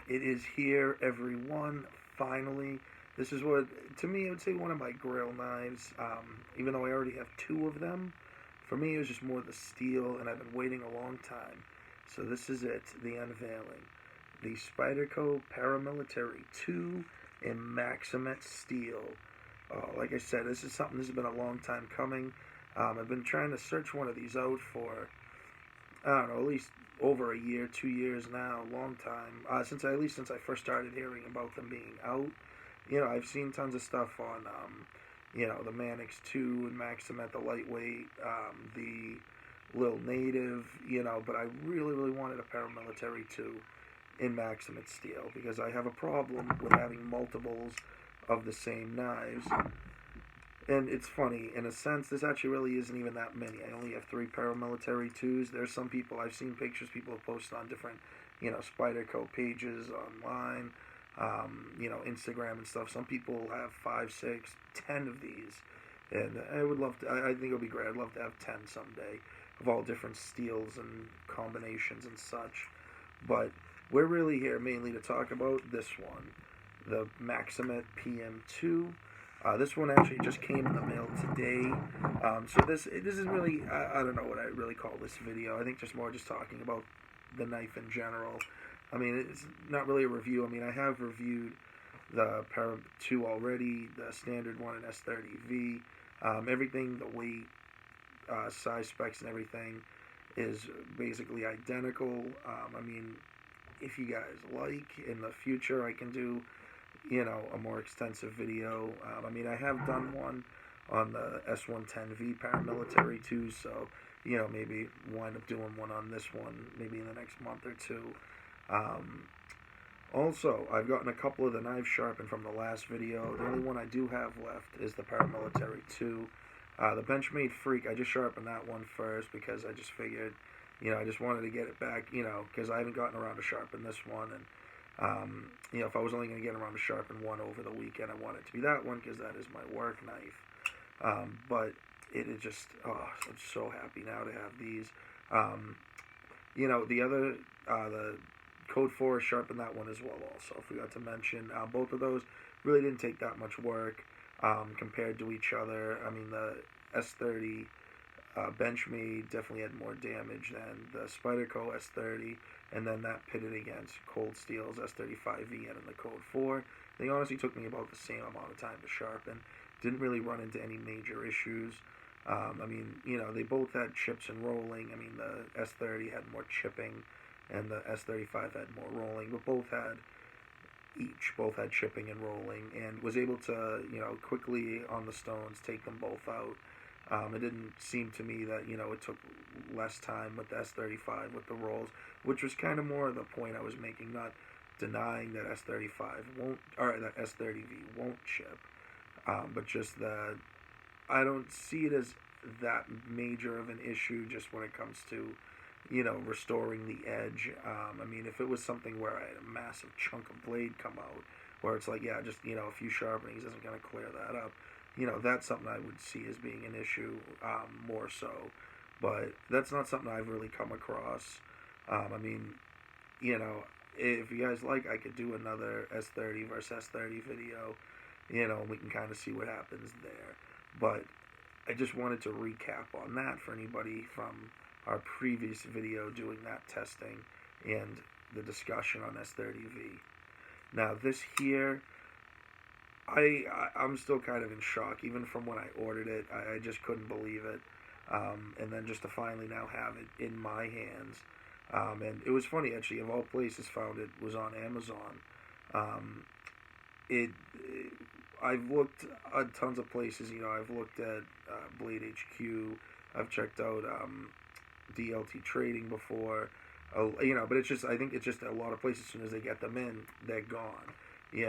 It is here, everyone. Finally, this is what, to me, I would say one of my grill knives. Even though I already have two of them, for me it was just more the steel, and I've been waiting a long time. So this is it, the unveiling, the Spyderco Paramilitary 2 in Maxamet steel. Like I said, this is something. This has been a long time coming. I've been trying to search one of these out for, I don't know, at least over a year, 2 years now, long time. Since I first started hearing about them being out. I've seen tons of stuff on, the Manix 2 and Maxamet, the lightweight, the Lil Native, but I really, really wanted a Paramilitary 2 in Maxamet steel because I have a problem with having multiples of the same knives. And it's funny, in a sense, this actually really isn't even that many. I only have 3 Paramilitary 2s. There's some people, I've seen pictures people have posted on different, Spyderco pages online, Instagram and stuff. Some people have 5, 6, 10 of these. And I would love to, I think it would be great. I'd love to have 10 someday of all different steels and combinations and such. But we're really here mainly to talk about this one, the Maxamet PM2. This one actually just came in the mail today. So this is really, I don't know what I really call this video. I think just more just talking about the knife in general. I mean, it's not really a review. I mean, I have reviewed the Para 2 already, the standard one and S30V. Everything, the weight, size specs and everything is basically identical. I mean, if you guys like, in the future I can do a more extensive video. I have done one on the S110V Paramilitary too, so, maybe wind up doing one on this one maybe in the next month or two. Also, I've gotten a couple of the knives sharpened from the last video. The only one I do have left is the Paramilitary 2. The Benchmade Freak, I just sharpened that one first because I just figured, I just wanted to get it back, because I haven't gotten around to sharpen this one, and if I was only going to get around to sharpen one over the weekend, I want it to be that one because that is my work knife. But it is just, I'm so happy now to have these. The other, the Code 4 sharpened that one as well also. I forgot to mention, both of those really didn't take that much work compared to each other. I mean, the S30 Benchmade definitely had more damage than the Spyderco S30, and then that pitted against Cold Steel's S35VN and the Code 4. They honestly took me about the same amount of time to sharpen. Didn't really run into any major issues. They both had chips and rolling. I mean, the S30 had more chipping, and the S35 had more rolling, but both had chipping and rolling, and was able to, quickly on the stones take them both out. It didn't seem to me that, it took less time with the S35 with the rolls, which was kind of more of the point I was making, not denying that S35 won't, or that S30V won't chip, but just that I don't see it as that major of an issue just when it comes to, restoring the edge. If it was something where I had a massive chunk of blade come out, where it's like, yeah, just, a few sharpenings isn't going to clear that up, that's something I would see as being an issue, more so. But that's not something I've really come across. If you guys like, I could do another S30 versus S30 video, we can kind of see what happens there. But I just wanted to recap on that for anybody from our previous video doing that testing and the discussion on S30V. Now this here, I'm still kind of in shock, even from when I ordered it. I just couldn't believe it. And then just to finally now have it in my hands. And it was funny, actually, of all places found it was on Amazon. I've looked at tons of places, I've looked at Blade HQ, I've checked out DLT Trading before, but it's just, I think it's just a lot of places, as soon as they get them in, they're gone. They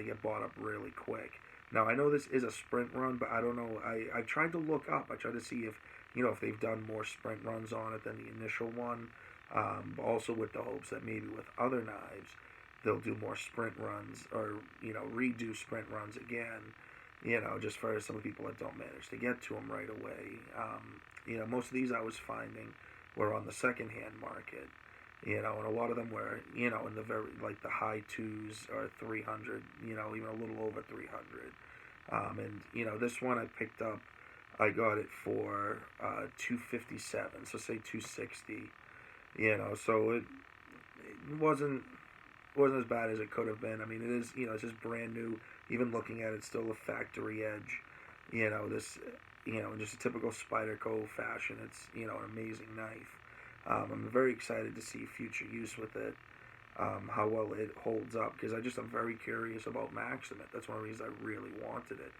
get bought up really quick. Now, I know this is a sprint run, but I don't know. I tried to look up. I tried to see if, if they've done more sprint runs on it than the initial one. Also with the hopes that maybe with other knives, they'll do more sprint runs or, redo sprint runs again, just for some people that don't manage to get to them right away. Most of these I was finding were on the second-hand market. and a lot of them were, in the very, like the high twos or 300, even a little over 300. And, this one I picked up, I got it for 257, so say 260, so it wasn't as bad as it could have been. I mean, it is, it's just brand new. Even looking at it, still a factory edge. This, just a typical Spyderco fashion. It's, an amazing knife. I'm very excited to see future use with it, how well it holds up, because I'm very curious about Maxamet. That's one of the reasons I really wanted it.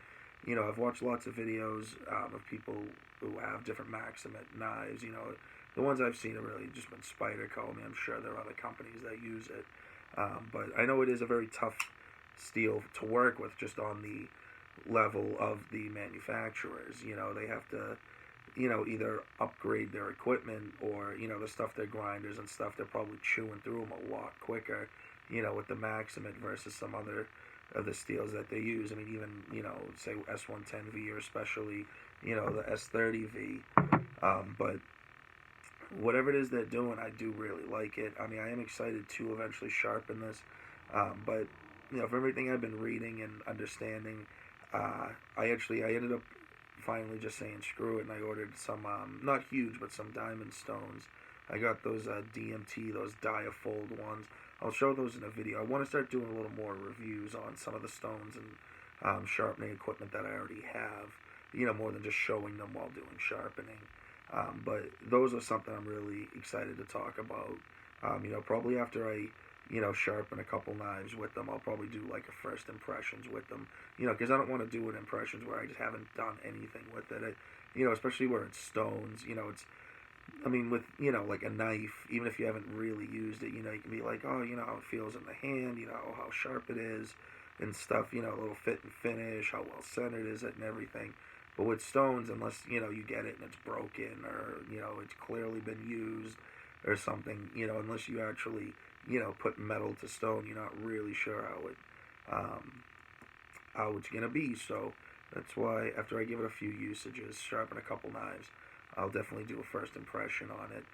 I've watched lots of videos of people who have different Maxamet knives. The ones I've seen have really just been Spyderco. I mean, I'm sure there are other companies that use it. But I know it is a very tough steel to work with, just on the level of the manufacturers. They have to, either upgrade their equipment, or, the stuff their grinders and stuff, they're probably chewing through them a lot quicker, with the Maxamet versus some other of the steels that they use. I mean, even, say S110V, or especially, the S30V. But whatever it is they're doing, I do really like it. I mean, I am excited to eventually sharpen this. But, from everything I've been reading and understanding, I ended up finally just saying screw it, and I ordered some, not huge, but some diamond stones. I got those DMT, those diafold ones. I'll show those in a video. I want to start doing a little more reviews on some of the stones and sharpening equipment that I already have, more than just showing them while doing sharpening. But those are something I'm really excited to talk about. Probably after I, sharpen a couple knives with them, I'll probably do like a first impressions with them. Because I don't want to do an impressions where I just haven't done anything with it. Especially where it's stones. With, like a knife, even if you haven't really used it, you can be like, oh, how it feels in the hand, how sharp it is and stuff, a little fit and finish, how well centered is it and everything. But with stones, unless, you get it and it's broken, or, it's clearly been used or something, unless you actually, put metal to stone, you're not really sure how it's going to be. So that's why after I give it a few usages, sharpen a couple knives, I'll definitely do a first impression on it.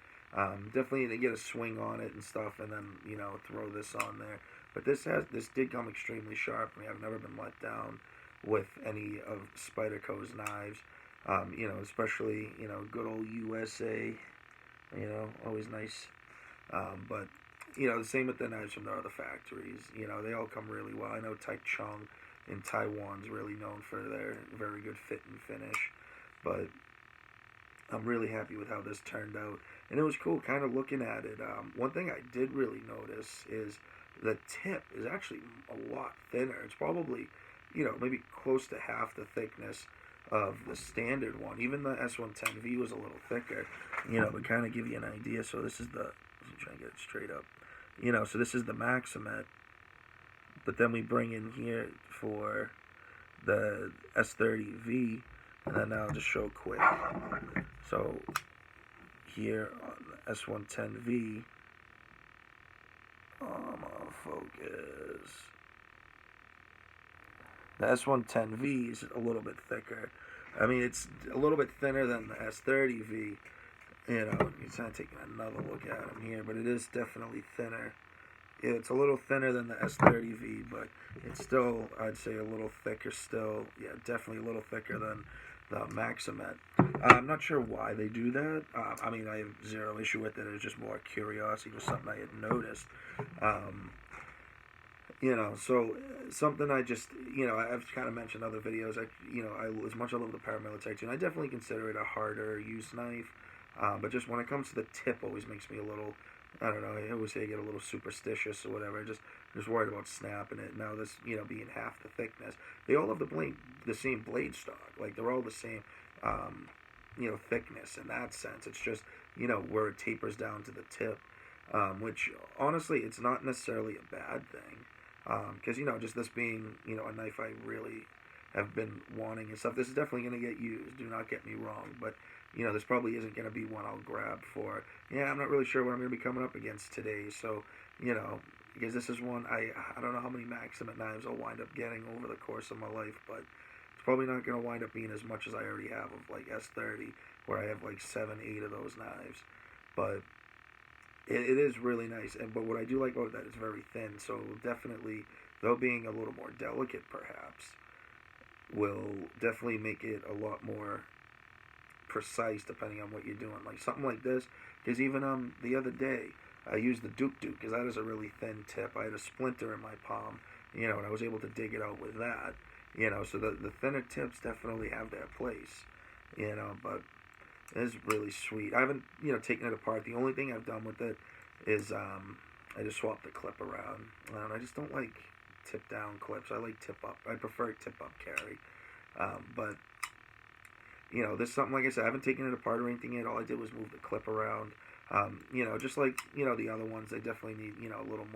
Definitely to get a swing on it and stuff, and then, throw this on there. But this did come extremely sharp. I mean, I've never been let down with any of Spyderco's knives, especially, good old USA, always nice. But, the same with the knives from the other factories. They all come really well. I know Taichung in Taiwan's really known for their very good fit and finish. But I'm really happy with how this turned out. And it was cool kind of looking at it. One thing I did really notice is the tip is actually a lot thinner. It's probably, maybe close to half the thickness of the standard one. Even the S110V was a little thicker, to kind of give you an idea. So this is let's try and get it straight up. So this is the Maxamet. But then we bring in here for the S30V, and then I'll just show quick. So here on the S110V, I'm on focus. The S110V is a little bit thicker. I mean, it's a little bit thinner than the S30V. You're kind of taking another look at them here, but it is definitely thinner. Yeah, it's a little thinner than the S30V, but it's still, I'd say, a little thicker still. Yeah, definitely a little thicker than the Maxamet. I'm not sure why they do that. I mean, I have zero issue with it. It was just more curiosity, just something I had noticed. So something I just, I've kind of mentioned in other videos. As much as I love the Paramilitary too, and I definitely consider it a harder use knife. But just when it comes to the tip, always makes me a little, I don't know, I always say I get a little superstitious or whatever. Just worried about snapping it. Now this, being half the thickness. They all have the same blade stock. Like, they're all the same, thickness in that sense. It's just, where it tapers down to the tip. Which, honestly, it's not necessarily a bad thing. Because, just this being, a knife I really have been wanting and stuff. This is definitely going to get used. Do not get me wrong. But, this probably isn't going to be one I'll grab for. Yeah, I'm not really sure what I'm going to be coming up against today. So, because this is one, I don't know how many Maxamet knives I'll wind up getting over the course of my life. But it's probably not going to wind up being as much as I already have of, like, S30, where I have, like, 7, 8 of those knives. But it is really nice. But what I do like about that is very thin. So definitely, though being a little more delicate, perhaps will definitely make it a lot more precise depending on what you're doing. Like something like this, because even the other day I used the Duke because that is a really thin tip. I had a splinter in my palm, and I was able to dig it out with that. So the thinner tips definitely have their place. But it's really sweet. I haven't taken it apart. The only thing I've done with it is I just swapped the clip around. I just don't like tip down clips. I like tip up. I prefer tip up carry. But this is something, like I said, I haven't taken it apart or anything yet. All I did was move the clip around. Just like the other ones, they definitely need a little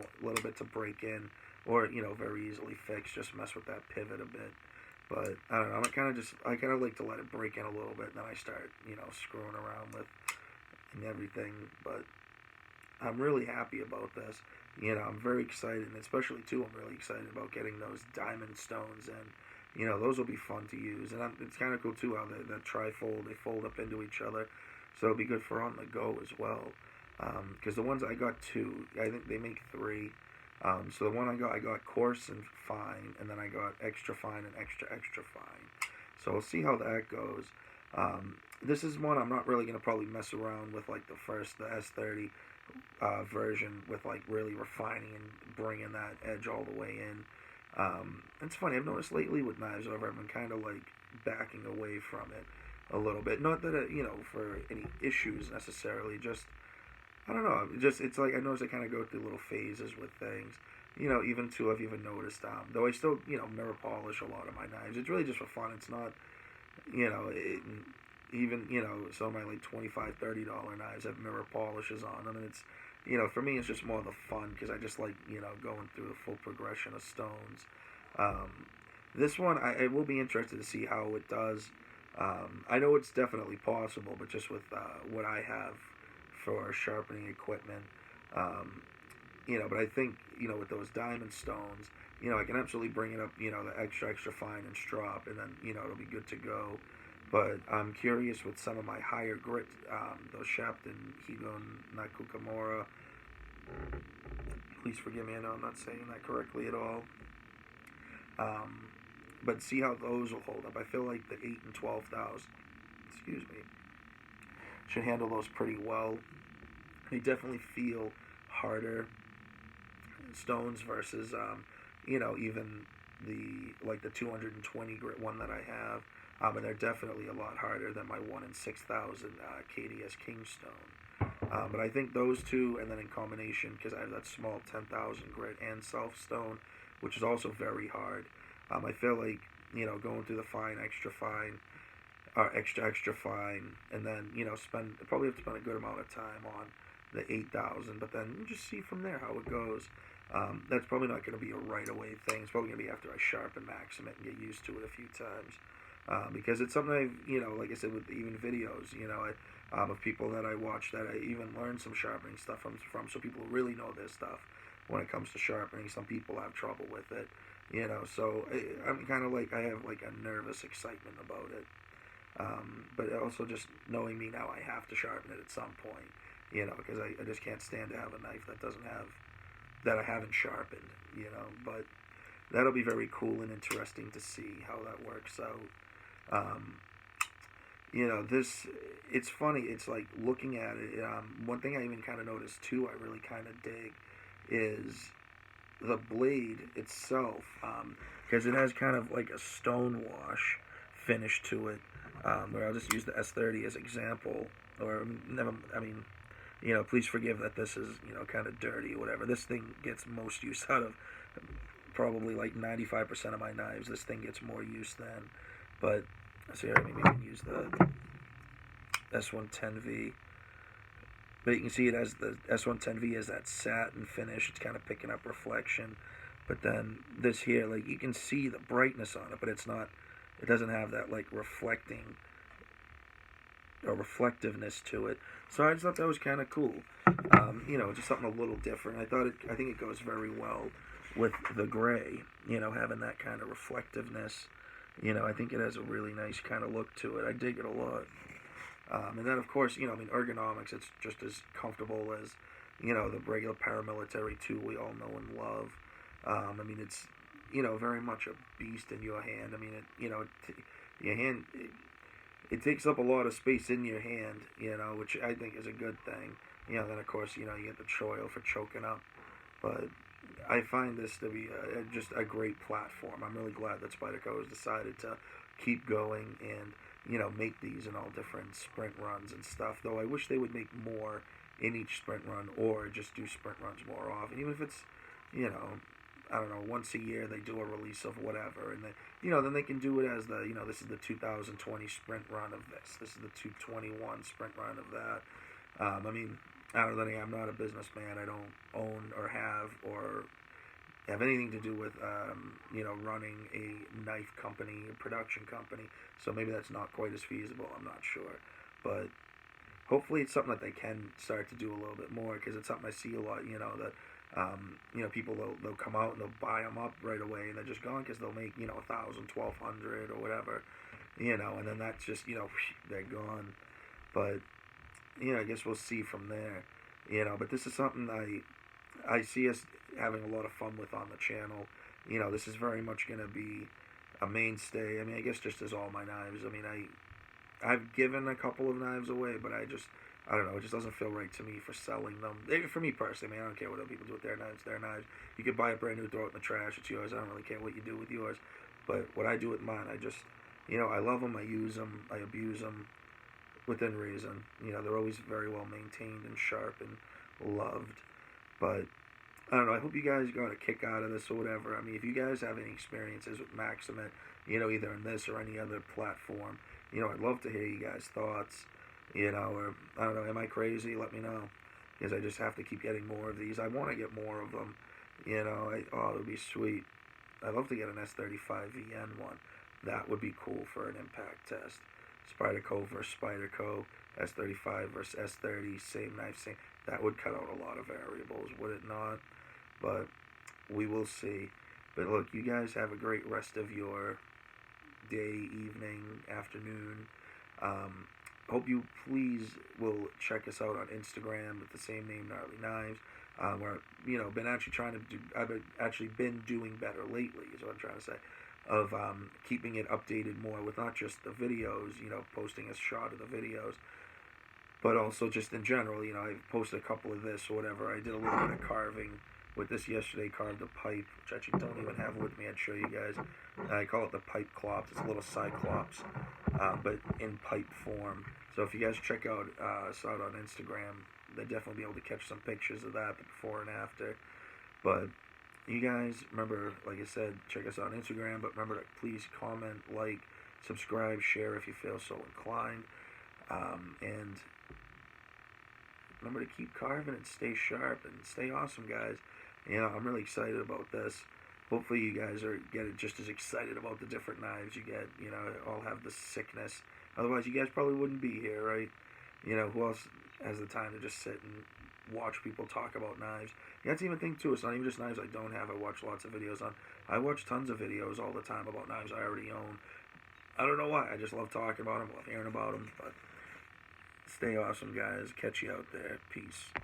bit to break in, or very easily fix. Just mess with that pivot a bit. But I don't know. I kind of like to let it break in a little bit, and then I start screwing around with and everything. But I'm really happy about this. I'm very excited, and especially too, I'm really excited about getting those diamond stones in. Those will be fun to use, and it's kind of cool too how the trifold, they fold up into each other, so it'll be good for on the go as well. Because the ones I got two, I think they make three. So the one I got coarse and fine, and then I got extra fine and extra fine. So we'll see how that goes. This is one I'm not really gonna probably mess around with, like the S30 version, with like really refining and bringing that edge all the way in. It's funny, I've noticed lately with knives over, I've been kind of like backing away from it a little bit. Not that it, for any issues necessarily, just, I don't know, it's like I notice I kind of go through little phases with things. Even too, I've even noticed, though I still, mirror polish a lot of my knives. It's really just for fun. It's not, even, some of my like $25-$30 knives have mirror polishes on them, and it's, for me, it's just more the fun, because I just like, going through the full progression of stones. This one, I will be interested to see how it does. I know it's definitely possible, but just with what I have for sharpening equipment, but I think, with those diamond stones, I can absolutely bring it up, the extra fine and strop, and then, it'll be good to go. But I'm curious with some of my higher grit, those Sharpening Higon Nakukamura. Please forgive me, I know I'm not saying that correctly at all. But see how those will hold up. I feel like the 8 and 12,000, excuse me, should handle those pretty well. They definitely feel harder stones versus, even the 220 grit one that I have. And they're definitely a lot harder than my 1 in 6,000 KDS Kingstone. But I think those two, and then in combination, because I have that small 10,000 grit and self-stone, which is also very hard, I feel like, going through the fine, extra fine, extra fine, and then, probably have to spend a good amount of time on the 8,000, but then just see from there how it goes. That's probably not going to be a right-away thing. It's probably going to be after I sharpen Maxamet and get used to it a few times. Because it's something I've, like I said, with even videos, of people that I watch that I even learned some sharpening stuff from, so people who really know their stuff when it comes to sharpening. Some people have trouble with it, so I'm kind of like, I have like a nervous excitement about it. But also just knowing me now, I have to sharpen it at some point, because I just can't stand to have a knife that I haven't sharpened, but that'll be very cool and interesting to see how that works out. It's funny, it's like looking at it, one thing I even kind of noticed too, I really kind of dig, is the blade itself, because it has kind of like a stone wash finish to it, where I'll just use the S30 as example, or never, please forgive that this is, kind of dirty or whatever. This thing gets most use out of probably like 95% of my knives. This thing gets more use than, but so here, maybe I can use the S110V. But you can see it as the S110V has that satin finish. It's kind of picking up reflection. But then this here, like, you can see the brightness on it, but it's not, it doesn't have that like reflecting or reflectiveness to it. So I just thought that was kind of cool. Just something a little different. I think it goes very well with the gray, having that kind of reflectiveness. I think it has a really nice kind of look to it. I dig it a lot. And then, of course, ergonomics, it's just as comfortable as, the regular paramilitary tool we all know and love. I mean, it's, very much a beast in your hand. I mean, your hand, it takes up a lot of space in your hand, which I think is a good thing. Then of course, you get the choil for choking up. But I find this to be just a great platform. I'm really glad that Spyderco has decided to keep going and, make these in all different sprint runs and stuff. Though I wish they would make more in each sprint run, or just do sprint runs more often. Even if it's, I don't know, once a year they do a release of whatever, and then they can do it as the, this is the 2020 sprint run of this. This is the 221 sprint run of that. I mean, I don't know, then again, I'm not a businessman. I don't own or have anything to do with, running a knife company, a production company. So maybe that's not quite as feasible. I'm not sure. But hopefully it's something that they can start to do a little bit more, because it's something I see a lot, that, people, they'll come out and they'll buy them up right away, and they're just gone because they'll make, 1,000, 1,200 or whatever, and then that's just, they're gone. But, I guess we'll see from there, but this is something I see us having a lot of fun with on the channel. This is very much going to be a mainstay. I mean, I guess just as all my knives. I mean, I've given a couple of knives away, but I don't know, it just doesn't feel right to me for selling them. For me personally, I mean, I don't care what other people do with their knives. You could buy a brand new, throw it in the trash, it's yours. I don't really care what you do with yours. But what I do with mine, I just, I love them, I use them, I abuse them within reason. They're always very well maintained and sharp and loved. But I don't know, I hope you guys got a kick out of this or whatever. I mean, if you guys have any experiences with Maxamet, either in this or any other platform, I'd love to hear you guys' thoughts, or, I don't know, am I crazy? Let me know, because I just have to keep getting more of these. I want to get more of them, it would be sweet. I'd love to get an S35 VN one. That would be cool for an impact test. Spyderco versus Spyderco, S35 versus S30, same knife, same. That would cut out a lot of variables, would it not? But we will see. But look, you guys have a great rest of your day, evening, afternoon. Hope you please will check us out on Instagram with the same name, Gnarly Knives. Where been actually trying to do. I've actually been doing better lately, is what I'm trying to say. Of keeping it updated more with not just the videos, posting a shot of the videos, but also just in general. I posted a couple of this or whatever. I did a little bit of carving with this yesterday. Carved a pipe, which I actually don't even have with me. I'd show you guys. I call it the pipe clops. It's a little cyclops, but in pipe form. So if you guys check out us out on Instagram, they'll definitely be able to catch some pictures of that, the before and after. But you guys, remember, like I said, check us out on Instagram, but remember to please comment, like, subscribe, share if you feel so inclined, and remember to keep carving and stay sharp and stay awesome, guys. I'm really excited about this. Hopefully you guys get just as excited about the different knives you get, all have the sickness. Otherwise, you guys probably wouldn't be here, right? Who else has the time to just sit and watch people talk about knives? That's even thing too. It's not even just knives I don't have. I watch lots of videos on. I watch tons of videos all the time about knives I already own. I don't know why. I just love talking about them, love hearing about them. But stay awesome, guys. Catch you out there. Peace.